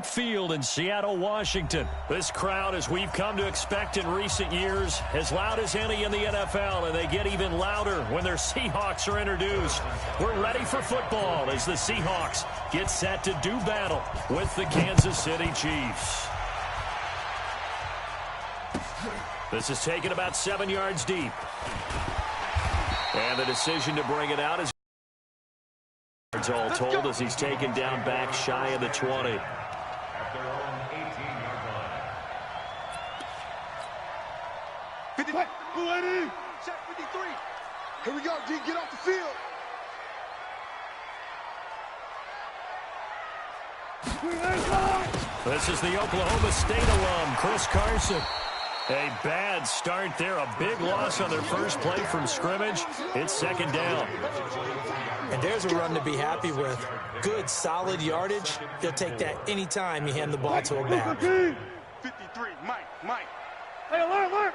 Field in Seattle, Washington. This crowd, as we've come to expect in recent years, as loud as any in the NFL, and they get even louder when their Seahawks are introduced. We're ready for football as the Seahawks get set to do battle with the Kansas City Chiefs. This is taken about 7 yards deep. And the decision to bring it out is all told as he's taken down back shy of the 20. At their own 18-yard line. 50. Check 53. Here we go, D. Get off the field. This is the Oklahoma State alum, Chris Carson. A bad start there. A big loss on their first play from scrimmage. It's second down. And there's a run to be happy with. Good, solid yardage. He'll take that anytime you hand the ball to a back. 53, Mike. Hey, alert.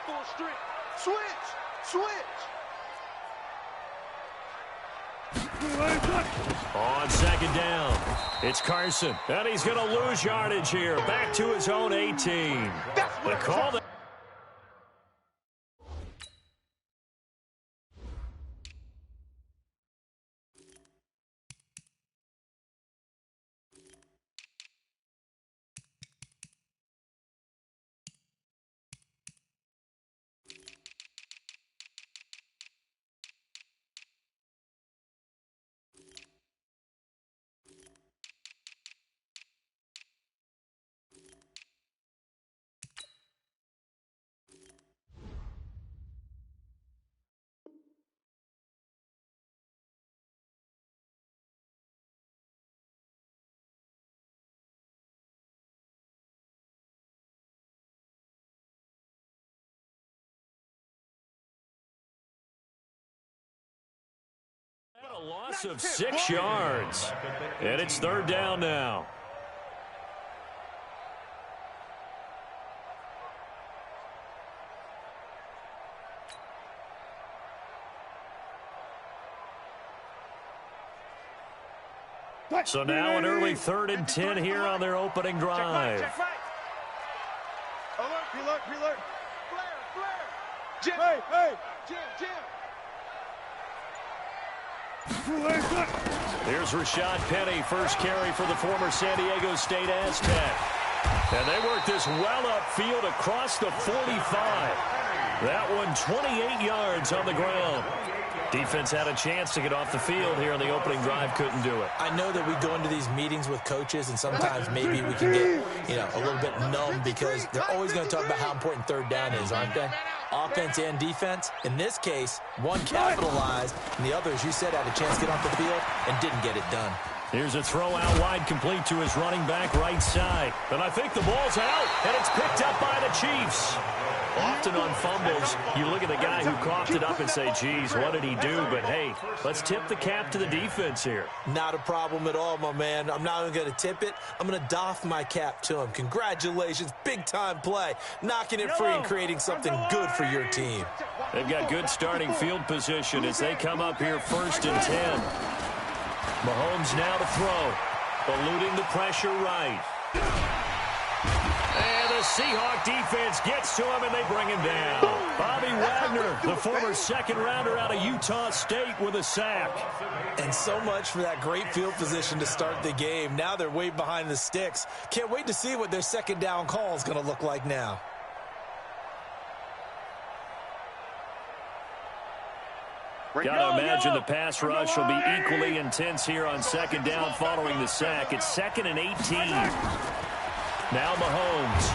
Full strength. Switch. On second down, it's Carson. And he's going to lose yardage here. Back to his own 18. The call that a loss of 6 yards. And it's third down now. So now an early 3rd and 10 here on their opening drive. Alert. Flare. Jim. Here's Rashad Penny, first carry for the former San Diego State Aztec. And they work this well upfield across the 45. That one 28 yards on the ground. Defense had a chance to get off the field here on the opening drive, couldn't do it. I know that we go into these meetings with coaches, and sometimes maybe we can get, a little bit numb because they're always going to talk about how important third down is, aren't they? Offense and defense. In this case, one capitalized, and the other, as you said, had a chance to get off the field and didn't get it done. Here's a throw out wide, complete to his running back right side. And I think the ball's out, and it's picked up by the Chiefs. Often on fumbles, you look at the guy who coughed it up and say, geez, what did he do? But, hey, let's tip the cap to the defense here. Not a problem at all, my man. I'm not even going to tip it. I'm going to doff my cap to him. Congratulations. Big-time play. Knocking it free and creating something good for your team. They've got good starting field position as they come up here 1st and 10. Mahomes now to throw. Eluding the pressure right. And the Seahawk defense gets to him, and they bring him down. Bobby Wagner, the former second-rounder out of Utah State, with a sack. And so much for that great field position to start the game. Now they're way behind the sticks. Can't wait to see what their second down call is going to look like now. Got to imagine the pass rush will be equally intense here on second down following the sack. It's 2nd and 18. Now Mahomes.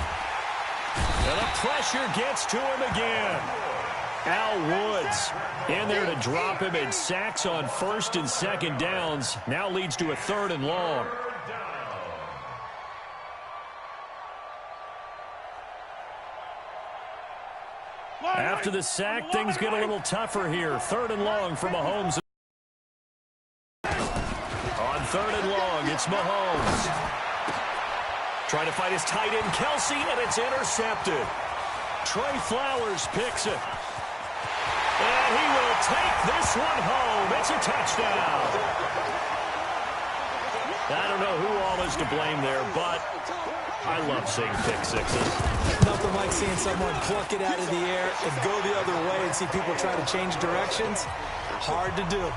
And the pressure gets to him again. Al Woods in there to drop him, and sacks on 1st and 2nd downs. Now leads to a 3rd and long. After the sack, things get a little tougher here. 3rd and long for Mahomes. On 3rd and long, it's Mahomes. Trying to fight his tight end, Kelsey, and it's intercepted. Trey Flowers picks it. And he will take this one home. It's a touchdown. I don't know who all is to blame there, but I love seeing pick sixes. Nothing like seeing someone pluck it out of the air and go the other way and see people try to change directions. Hard to do.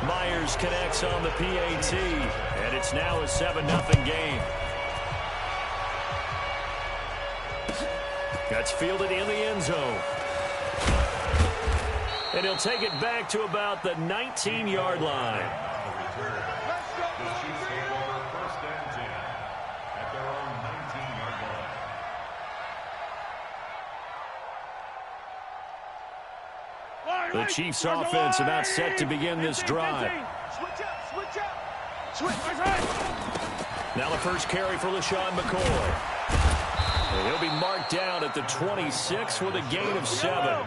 Myers connects on the PAT, and it's now a 7-0 game. That's fielded in the end zone. And he'll take it back to about the 19-yard line. The Chiefs take over 1st and 10 at their own 19-yard line. The Chiefs offense about set to begin this drive. Now the first carry for LaShawn McCoy. And he'll be marked down at the 26 with a gain of 7.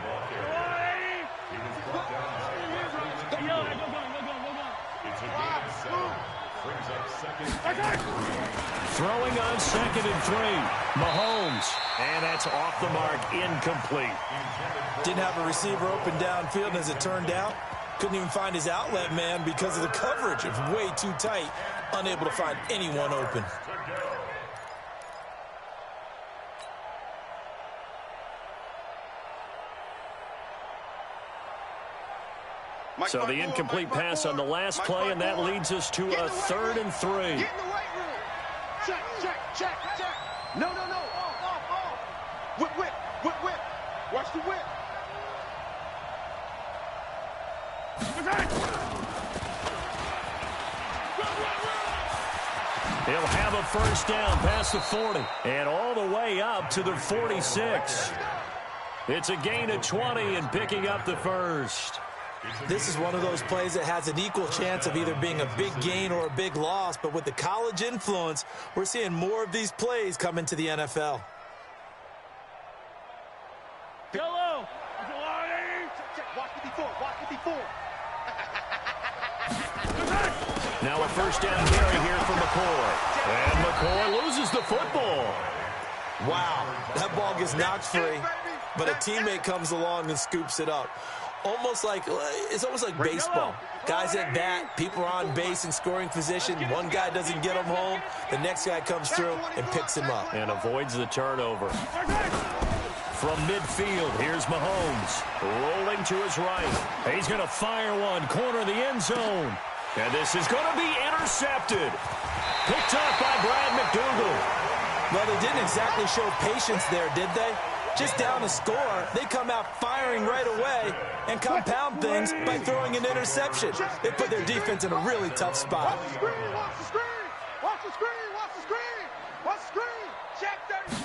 Throwing on 2nd and 3. Mahomes. And that's off the mark, incomplete. Didn't have a receiver open downfield, and as it turned out, couldn't even find his outlet man because of the coverage. It was way too tight, unable to find anyone open. So the incomplete pass on the last play, and that leads us to a 3rd and 3. Get in the weight room. Check, check, check, check. No, no, no. Whip, whip, whip, whip. Watch the whip. He'll have a first down past the 40 and all the way up to the 46. It's a gain of 20 and picking up the first. This is one of those plays that has an equal chance of either being a big gain or a big loss, but with the college influence, we're seeing more of these plays come into the NFL. Hello. Watch the before. Watch the before. Now a first down carry here for McCoy. And McCoy loses the football. Wow, that ball gets knocked free, but a teammate comes along and scoops it up. It's almost like baseball. Guys at bat, people are on base in scoring position. One guy doesn't get him home. The next guy comes through and picks him up. And avoids the turnover. From midfield, here's Mahomes. Rolling to his right. He's going to fire one. Corner of the end zone. And this is going to be intercepted. Picked up by Brad McDougal. Well, they didn't exactly show patience there, did they? Just down a score, they come out firing right away and compound things by throwing an interception. They put their defense in a really tough spot. Watch the screen, watch the screen, watch the screen, watch the screen, watch the screen. Check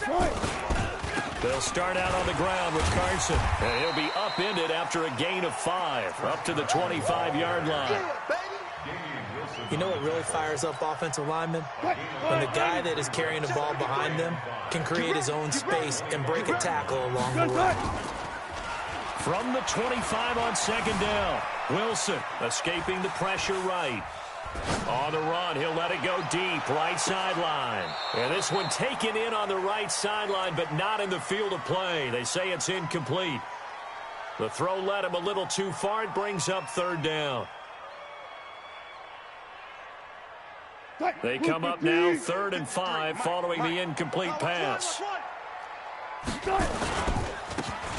37. They'll start out on the ground with Carson. And he'll be upended after a gain of 5, up to the 25-yard line. You know what really fires up offensive linemen? When the guy that is carrying the ball behind them can create his own space and break a tackle along the way. From the 25 on 2nd down, Wilson escaping the pressure right. On the run, he'll let it go deep, right sideline. And this one taken in on the right sideline, but not in the field of play. They say it's incomplete. The throw led him a little too far. It brings up 3rd down. They come up now 3rd and 5 following the incomplete pass.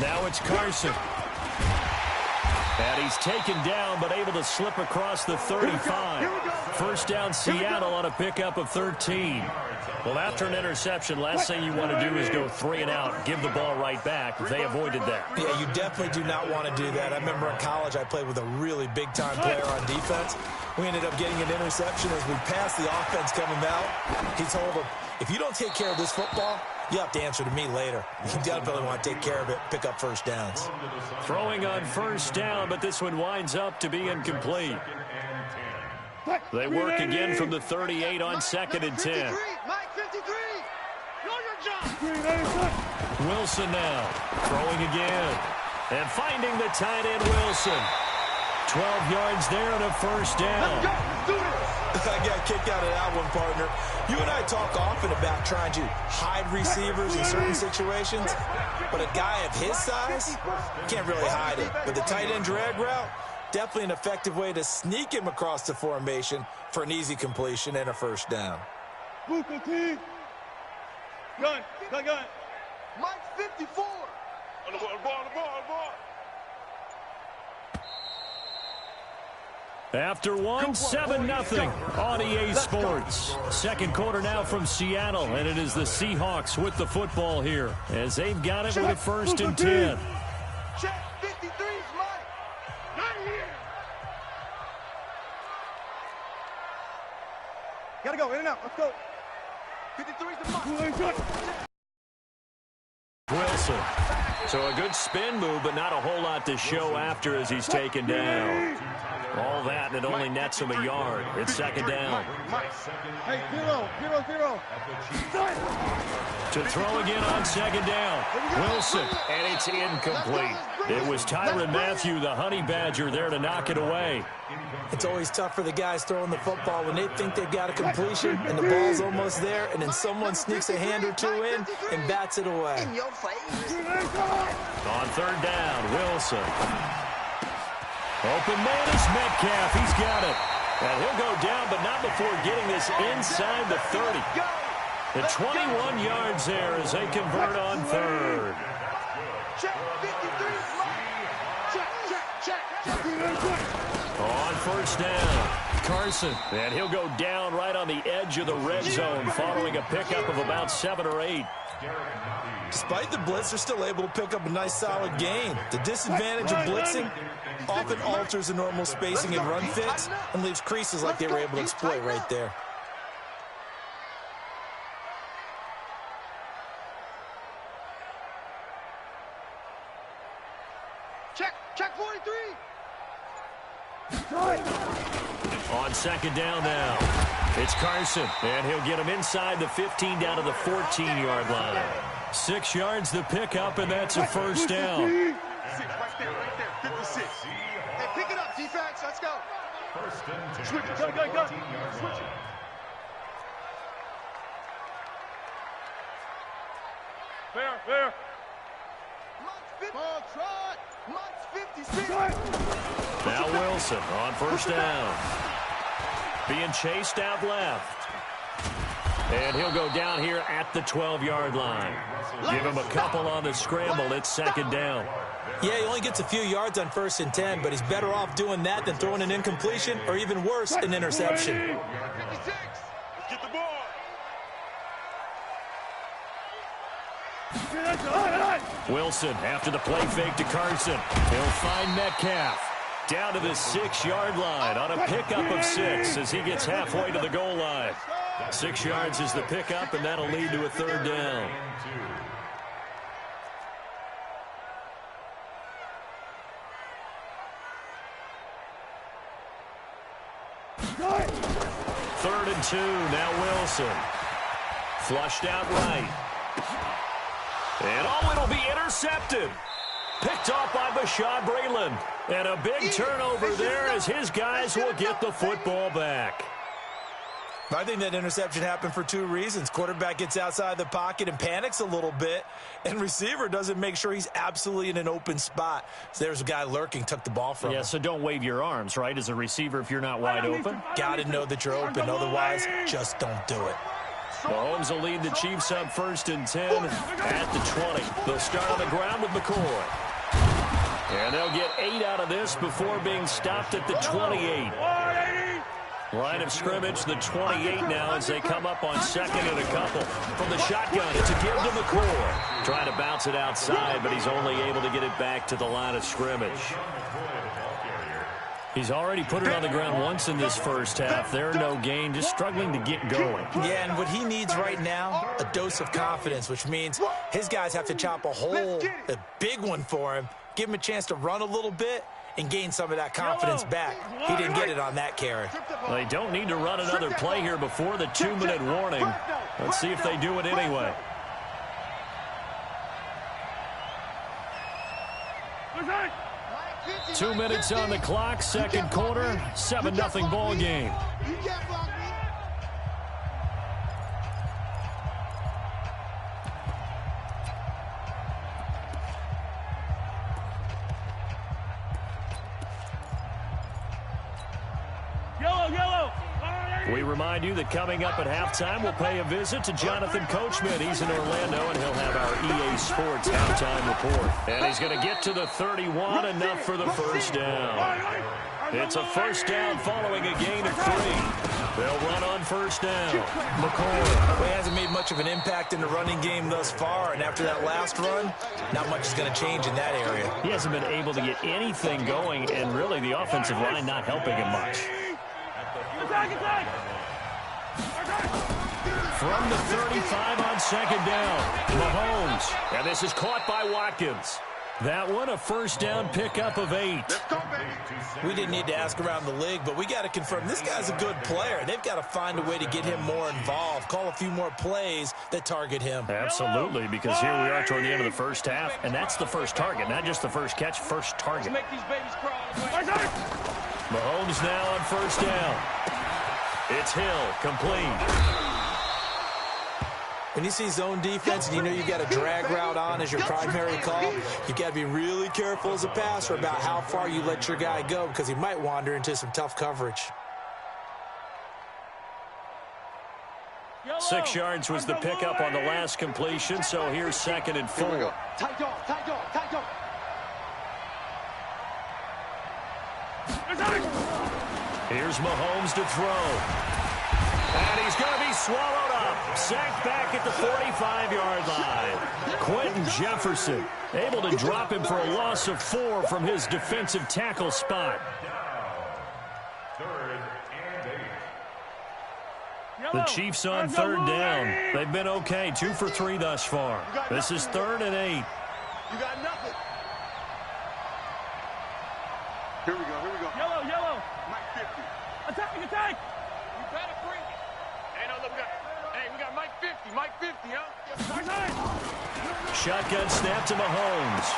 Now it's Carson. And he's taken down but able to slip across the 35. First down Seattle on a pickup of 13. Well, after an interception, last thing you want to do is go 3 and out, give the ball right back. They avoided that. Yeah, you definitely do not want to do that. I remember in college I played with a really big-time player on defense. We ended up getting an interception as we passed the offense coming out. He told him, if you don't take care of this football, you have to answer to me later. You definitely want to take care of it, pick up first downs. Throwing on first down, but this one winds up to be incomplete. They work again from the 38 on 2nd and 10. Mike 53. Know your job. Wilson now throwing again. And finding the tight end Wilson. 12 yards there and a first down. Let's do this. I got a kick out of that one, partner. You and I talk often about trying to hide receivers in certain situations, but a guy of his size can't really hide it. But the tight end drag route, Definitely an effective way to sneak him across the formation for an easy completion and a first down. Gun. Mike's 54. On the ball. After one, 7-0 on EA Sports. Second quarter now from Seattle, and it is the Seahawks with the football here as they've got it with a 1st and 10. Check 53's Mike. Not here. Gotta go, in and out. Let's go. 53's the Mike. Wilson. So a good spin move, but not a whole lot to show after as he's taken down. All that, and it only nets him a yard. It's 2nd down. Hey, 0. To throw again on 2nd down. Wilson, and it's incomplete. It was Tyrann Mathieu, the Honey Badger, there to knock it away. It's always tough for the guys throwing the football when they think they've got a completion and the ball's almost there, and then someone sneaks a hand or two in and bats it away. On 3rd down, Wilson. Open man is Metcalf. He's got it. And he'll go down, but not before getting this inside the 30. The 21 yards there as they convert on 3rd. Check 53's Mike. Check. On 1st down, Carson. And he'll go down right on the edge of the red zone following a pickup of about 7 or 8. Despite the blitz, they're still able to pick up a nice solid gain. The disadvantage of blitzing often alters the normal spacing and run fits and leaves creases like they were able to exploit right there. Check 43. On 2nd down now, it's Carson, and he'll get him inside the 15 down to the 14-yard line. 6 yards the pickup, and that's a 1st down. 6, right there, 56. Hey, pick it up, defense, let's go. 1st and 10. Switch it, go. Switch it. Fair. Ball trot. Mike's 56. Now Wilson on 1st down. Being chased out left. And he'll go down here at the 12-yard line. Give him a couple on the scramble. It's 2nd down. Yeah, he only gets a few yards on 1st and 10, but he's better off doing that than throwing an incompletion or even worse, an interception. 56. Let's get the ball. Wilson after the play fake to Carson. He'll find Metcalf. Down to the 6-yard line on a pickup of 6 as he gets halfway to the goal line. 6 yards is the pickup, and that'll lead to a 3rd down. Third and 2, now Wilson. Flushed out right. And it'll be intercepted. Picked off by Bashaud Breeland. And a big turnover there as his guys will get the football back. I think that interception happened for 2 reasons. Quarterback gets outside the pocket and panics a little bit, and receiver doesn't make sure he's absolutely in an open spot. So there's a guy lurking, took the ball from him. Yeah, so don't wave your arms, right, as a receiver if you're not wide open. Got to know that you're open. Otherwise, just don't do it. Mahomes will lead the Chiefs up 1st and 10 at the 20. They'll start on the ground with McCoy. And they'll get 8 out of this before being stopped at the 28. Line of scrimmage, the 28 now as they come up on 2nd and a couple. From the shotgun, it's a give to McCoy. Trying to bounce it outside, but he's only able to get it back to the line of scrimmage. He's already put it on the ground once in this first half. There, no gain, just struggling to get going. Yeah, and what he needs right now, a dose of confidence, which means his guys have to chop a hole, a big one for him, give him a chance to run a little bit, and gain some of that confidence back. He didn't get it on that carry. Well, they don't need to run another play here before the 2-minute warning. Let's see if they do it anyway. Two minutes on the clock, second quarter, 7-0 ball game. We remind you that coming up at halftime, we'll pay a visit to Jonathan Coachman. He's in Orlando, and he'll have our EA Sports halftime report. And he's going to get to the 31, enough for the first down. It's a first down following a gain of 3. They'll run on first down. McCoy, well, he hasn't made much of an impact in the running game thus far, and after that last run, not much is going to change in that area. He hasn't been able to get anything going, and really the offensive line not helping him much. From the 35 on second down, Mahomes. And this is caught by Watkins. That one, a first down pickup of 8. We didn't need to ask around the league, but we got to confirm this guy's a good player. They've got to find a way to get him more involved, call a few more plays that target him. Absolutely, because here we are toward the end of the first half, and that's the first target, not just the first catch, first target. Mahomes now on first down. It's Hill, complete. When you see zone defense and you know you've got a drag route on as your primary call, you've got to be really careful as a passer about how far you let your guy go because he might wander into some tough coverage. 6 yards was the pickup on the last completion, so here's 2nd and 4. Tight dog, tight dog, tight dog. Here's Mahomes to throw. And he's going to be swallowed up. Sacked back at the 45-yard line. Quentin Jefferson able to drop him for a loss of 4 from his defensive tackle spot. The Chiefs on 3rd down. They've been okay, 2 for 3 thus far. This is 3rd and 8. You got nothing. Here we go, here we go. Yellow, yellow. Mike 50. Attack, attack. You better bring it. Hey, no, look, we got Mike 50, Mike 50, huh? Shotgun snap to Mahomes.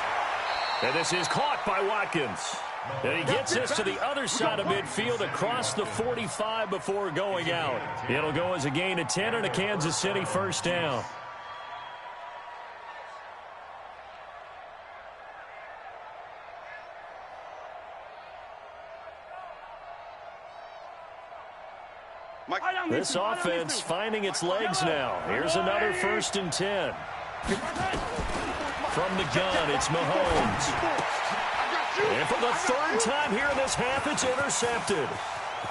And this is caught by Watkins. And he gets this to the other side of midfield across the 45 before going out. It'll go as a gain of 10 and a Kansas City first down. This offense finding its legs now. Here's another 1st and 10. From the gun, it's Mahomes. And for the 3rd time here in this half, it's intercepted.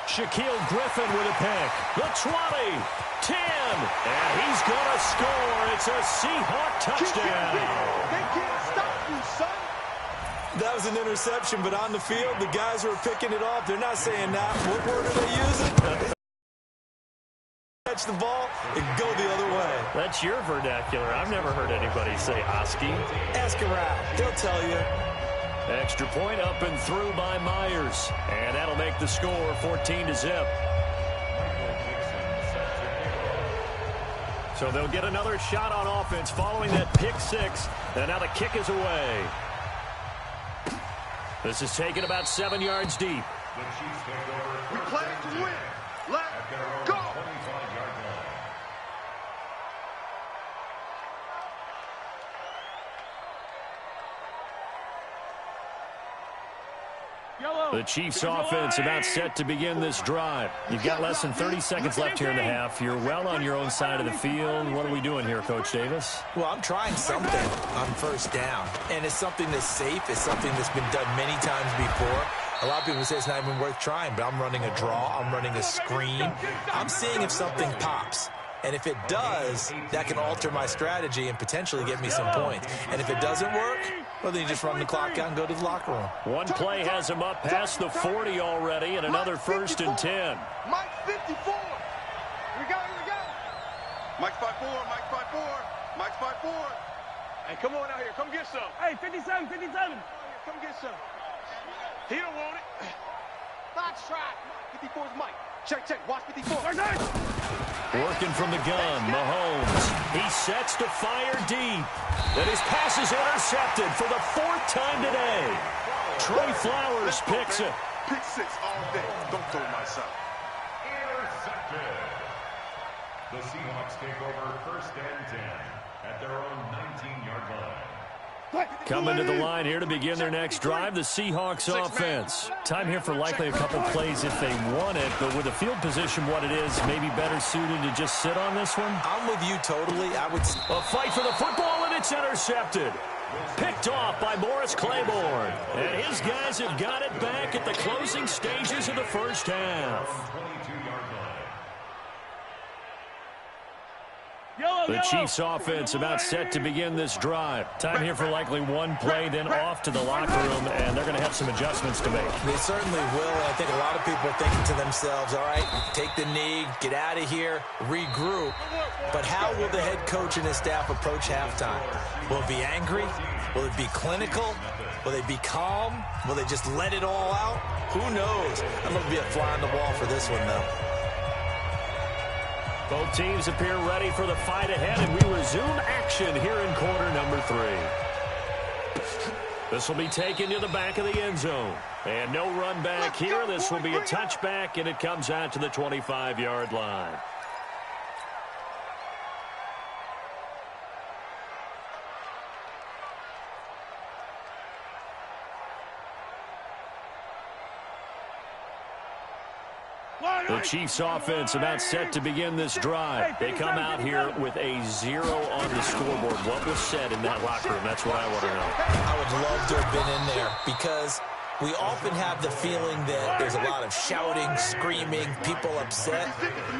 Shaquille Griffin with a pick. The 20, 10, and he's going to score. It's a Seahawk touchdown. They can't stop you, son. That was an interception, but on the field, the guys who are picking it off, they're not saying that. What word are they using? Catch the ball and go the other way. That's your vernacular. I've never heard anybody say Oski. Ask around. They'll tell you. Extra point up and through by Myers. And that'll make the score 14-0. So they'll get another shot on offense following that pick 6. And now the kick is away. This is taken about 7 yards deep. We play to win. Let's go. The Chiefs offense about set to begin this drive. You've got less than 30 seconds left here in the half. You're well on your own side of the field. What are we doing here, Coach Davis? Well, I'm trying something on first down. And it's something that's safe. It's something that's been done many times before. A lot of people say it's not even worth trying, but I'm running a draw. I'm running a screen. I'm seeing if something pops. And if it does, that can alter my strategy and potentially get me some points. And if it doesn't work, well, then you just run the clock out and go to the locker room. One play has him up past the 40 already, and another 1st and 10. Mike 54. We got it, we got it. Mike 54, Mike 54, Mike 54. Hey, come on out here. Come get some. Hey, 57, 57. Come get some. He don't want it. Box try. 54 is Mike. Check, check. Watch 54. Working from the gun, Mahomes. He sets to fire deep. And his pass is intercepted for the 4th time today. Trey Flowers picks it. Pick 6 all day. Don't throw my son. Intercepted. The Seahawks take over 1st and 10 at their own 19-yard line. Coming to the line here to begin their next drive, the Seahawks offense. Time here for likely a couple plays if they want it, but with the field position what it is, maybe better suited to just sit on this one? I'm with you totally. A fight for the football, and it's intercepted. Picked off by Morris Claiborne. And his guys have got it back at the closing stages of the first half. The Chiefs offense about set to begin this drive. Time here for likely one play, then off to the locker room, and they're going to have some adjustments to make. They certainly will, and I think a lot of people are thinking to themselves, all right, take the knee, get out of here, regroup. But how will the head coach and his staff approach halftime? Will it be angry? Will it be clinical? Will they be calm? Will they just let it all out? Who knows? I'd love to be a fly on the wall for this one, though. Both teams appear ready for the fight ahead, and we resume action here in quarter number 3. This will be taken to the back of the end zone. And no run back here. This will be a touchback, and it comes out to the 25-yard line. The Chiefs offense about set to begin this drive. They come out here with a 0 on the scoreboard. What was said in that locker room? That's what I want to know. I would love to have been in there because we often have the feeling that there's a lot of shouting, screaming, people upset.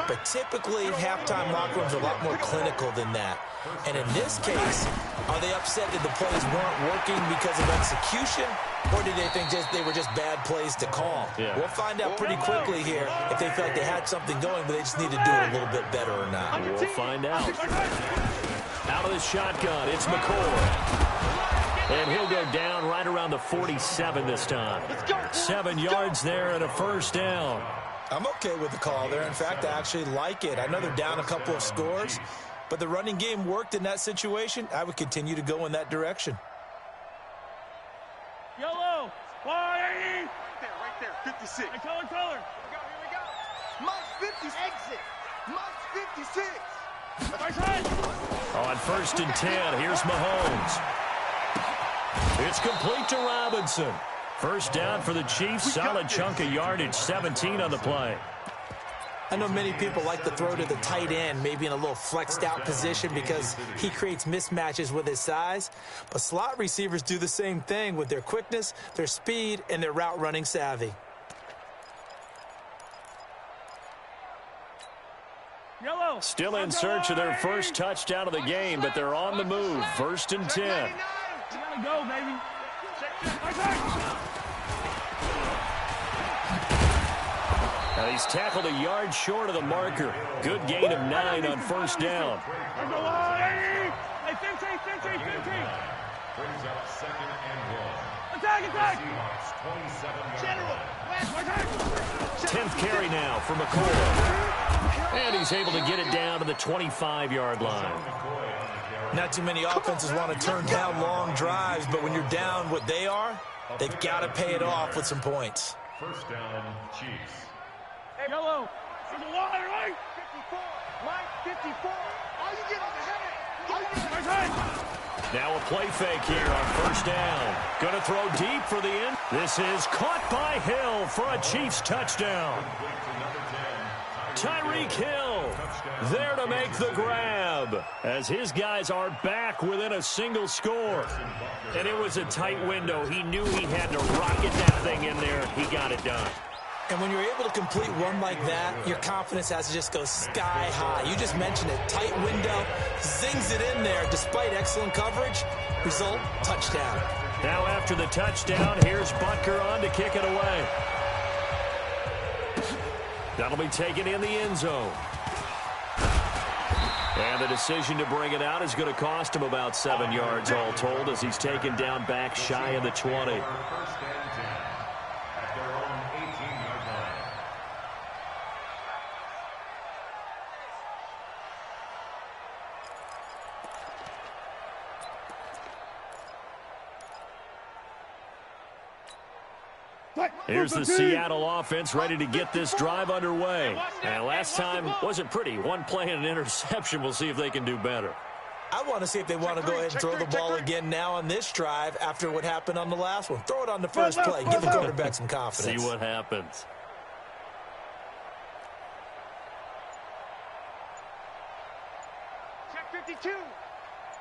But typically, halftime locker rooms are a lot more clinical than that. And in this case, are they upset that the plays weren't working because of execution? Or did they think they were just bad plays to call? Yeah. We'll find out pretty quickly here if they felt like they had something going, but they just need to do it a little bit better or not. We'll find out. Out of the shotgun, it's McCoy. And he'll go down right around the 47 this time. 7 yards there and a first down. I'm okay with the call there. In fact, I actually like it. I know they're down a couple of scores, but the running game worked in that situation. I would continue to go in that direction. Yellow. 480. Right there, 56. Hey, color. Here we go. March 56. Exit. March 56. Right side. On 1st and 10, here's Mahomes. It's complete to Robinson. First down for the Chiefs. Solid chunk of yardage, 17 on the play. I know many people like to throw to the tight end, maybe in a little flexed out position because he creates mismatches with his size. But slot receivers do the same thing with their quickness, their speed, and their route running savvy. Yellow. Still in search of their first touchdown of the game, but they're on the move. 1st and 10. You gotta go, baby. Right side. Now he's tackled a yard short of the marker. Good gain of 9 on 1st down. Hey, 15. Brings up 2nd and 1. Attack. General. 10th carry now for McCoy. And he's able to get it down to the 25-yard line. Not too many offenses want to turn down long drives, but when you're down what they are, they've got to pay it off with some points. First down, Chiefs. Yellow. There's a wire, right? 54. Mike, 54. All you get on the head. Right side. Now a play fake here on 1st down. Going to throw deep for the end. This is caught by Hill for a Chiefs touchdown. Tyreek Hill there to make the grab as his guys are back within a single score. And it was a tight window. He knew he had to rocket that thing in there. He got it done. And when you're able to complete one like that, your confidence has to just go sky high. You just mentioned it. Tight window, zings it in there despite excellent coverage. Result, touchdown. Now after the touchdown, here's Butker on to kick it away. That'll be taken in the end zone. And the decision to bring it out is going to cost him about 7 yards all told as he's taken down back shy of the 20. Here's the Seattle offense ready to get this drive underway. And last time wasn't pretty. One play and an interception. We'll see if they can do better. I want to see if they want to go ahead and throw the ball again now on this drive after what happened on the last one. Throw it on the first play. Give the quarterback some confidence. See what happens. Check 52.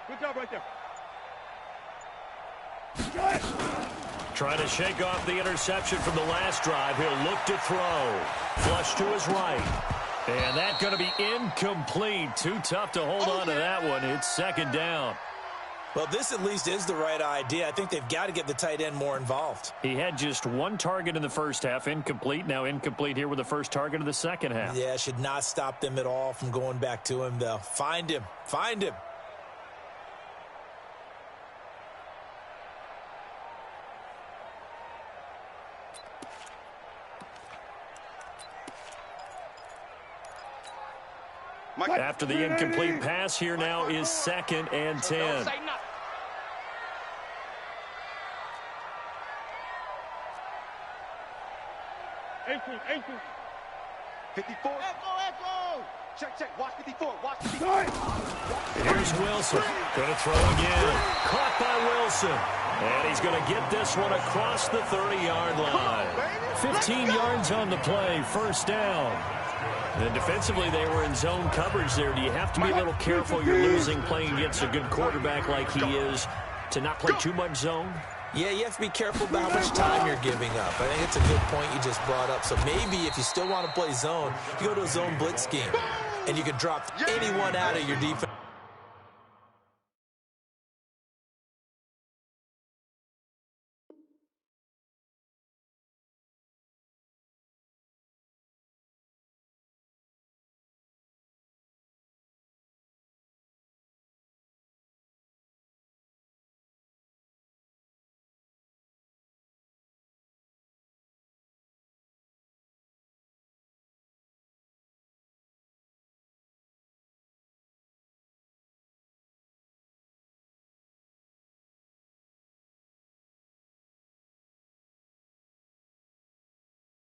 Good job right there. Trying to shake off the interception from the last drive. He'll look to throw. Flush to his right. And that's going to be incomplete. Too tough to hold on to that one. It's second down. Well, this at least is the right idea. I think they've got to get the tight end more involved. He had just one target in the first half, incomplete. Now incomplete here with the first target of the second half. Yeah, should not stop them at all from going back to him, though. Find him. Find him. After the incomplete pass, here now is 2nd and 10. 54. Echo. Check. Watch 54. Watch 54. Here's Wilson. Going to throw again. Caught by Wilson. And he's going to get this one across the 30-yard line. 15 yards on the play. First down. And defensively, they were in zone coverage there. Do you have to be a little careful you're losing playing against a good quarterback like he is to not play too much zone? Yeah, you have to be careful about how much time you're giving up. I think it's a good point you just brought up. So maybe if you still want to play zone, you go to a zone blitz scheme, and you can drop anyone out of your defense.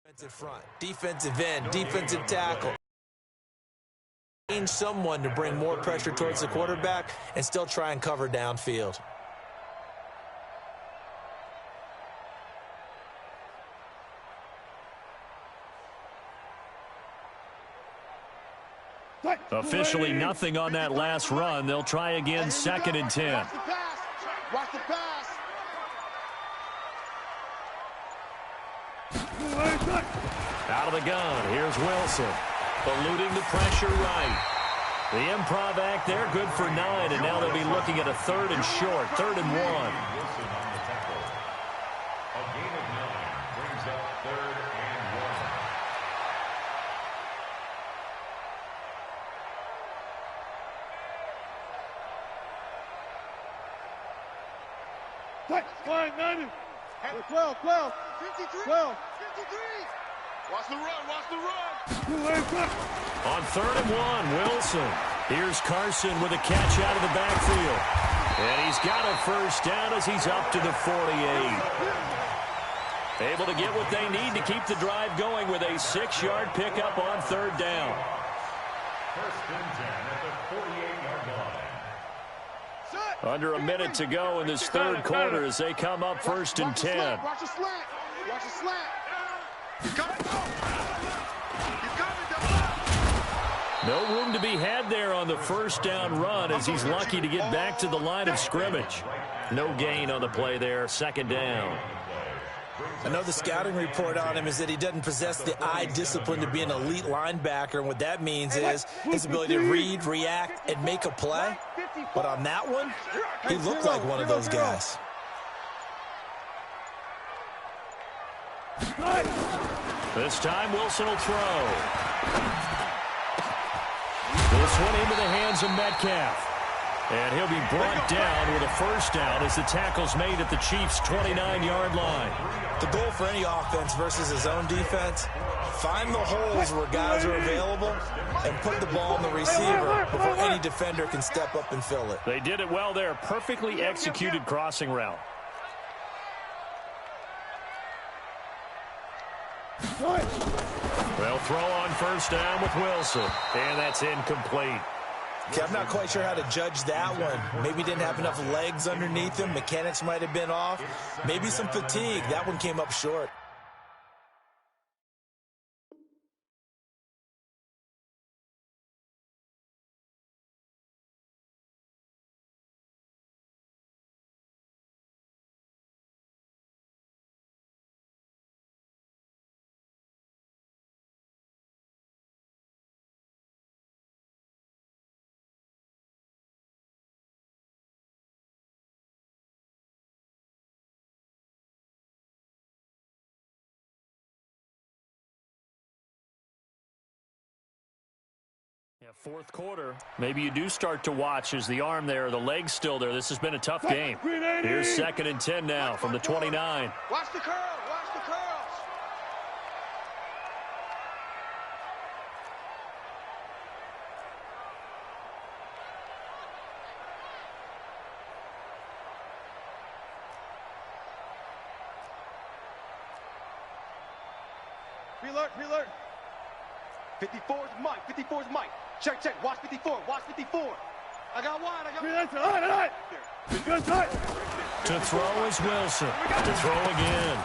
Defensive front, defensive end, defensive tackle. Change someone to bring more pressure towards the quarterback and still try and cover downfield. Officially nothing on that last run. They'll try again, 2nd and 10. Watch the pass. Out of the gun, here's Wilson. Eluding the pressure right. The improv act there, good for 9, and now they'll be looking at a 3rd and short, 3rd and 1. Wilson on the tackle. A gain of 9 brings up 3rd and 1. 12, 53. 12. 53. Watch the run. On 3rd and 1, Wilson. Here's Carson with a catch out of the backfield. And he's got a first down as he's up to the 48. Able to get what they need to keep the drive going with a 6-yard pickup on 3rd down. 1st and 10 at the 48-yard line. Under a minute to go in this 3rd quarter as they come up 1st and 10. Watch the slant. Watch the slant. You got it. No room to be had there on the first down run as he's lucky to get back to the line of scrimmage. No gain on the play there, 2nd down. I know the scouting report on him is that he doesn't possess the eye discipline to be an elite linebacker, and what that means is his ability to read, react, and make a play. But on that one, he looked like one of those guys. This time, Wilson will throw. This one into the hands of Metcalf. And he'll be brought down with a first down as the tackle's made at the Chiefs' 29-yard line. The goal for any offense versus his own defense, find the holes where guys are available and put the ball on the receiver before any defender can step up and fill it. They did it well there. Perfectly executed crossing route. They'll throw on first down with Wilson. And that's incomplete. Okay, I'm not quite sure how to judge that one. Maybe didn't have enough legs underneath him. Mechanics might have been off. Maybe some fatigue. That one came up short. Yeah, fourth quarter, maybe you do start to watch as the arm there, the leg's still there. This has been a tough game. Here's 2nd and 10 now from the 29. Watch the curl. Watch the curls. Pre-alert. 54 is Mike. 54 is Mike. Check. Watch 54. Watch 54. I got wide. To throw is Wilson. To throw again.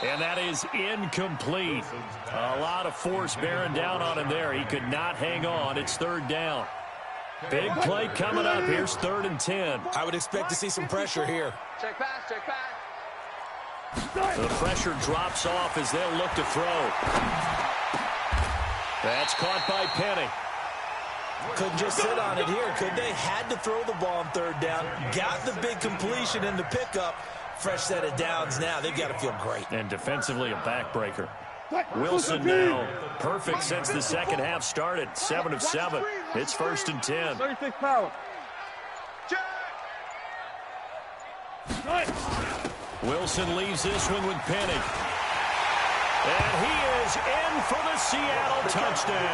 And that is incomplete. A lot of force bearing down on him there. He could not hang on. It's 3rd down. Big play coming up. Here's 3rd and 10. I would expect to see some pressure here. Check pass. The pressure drops off as they'll look to throw. That's caught by Penny. Couldn't just sit on it here, could they? Had to throw the ball on 3rd down. Got the big completion in the pickup. Fresh set of downs now. They've got to feel great. And defensively a backbreaker. Wilson now perfect since the second half started. 7 of 7. It's 1st and 10. 36 power. Wilson leaves this one with Penny. And he is in for the Seattle touchdown.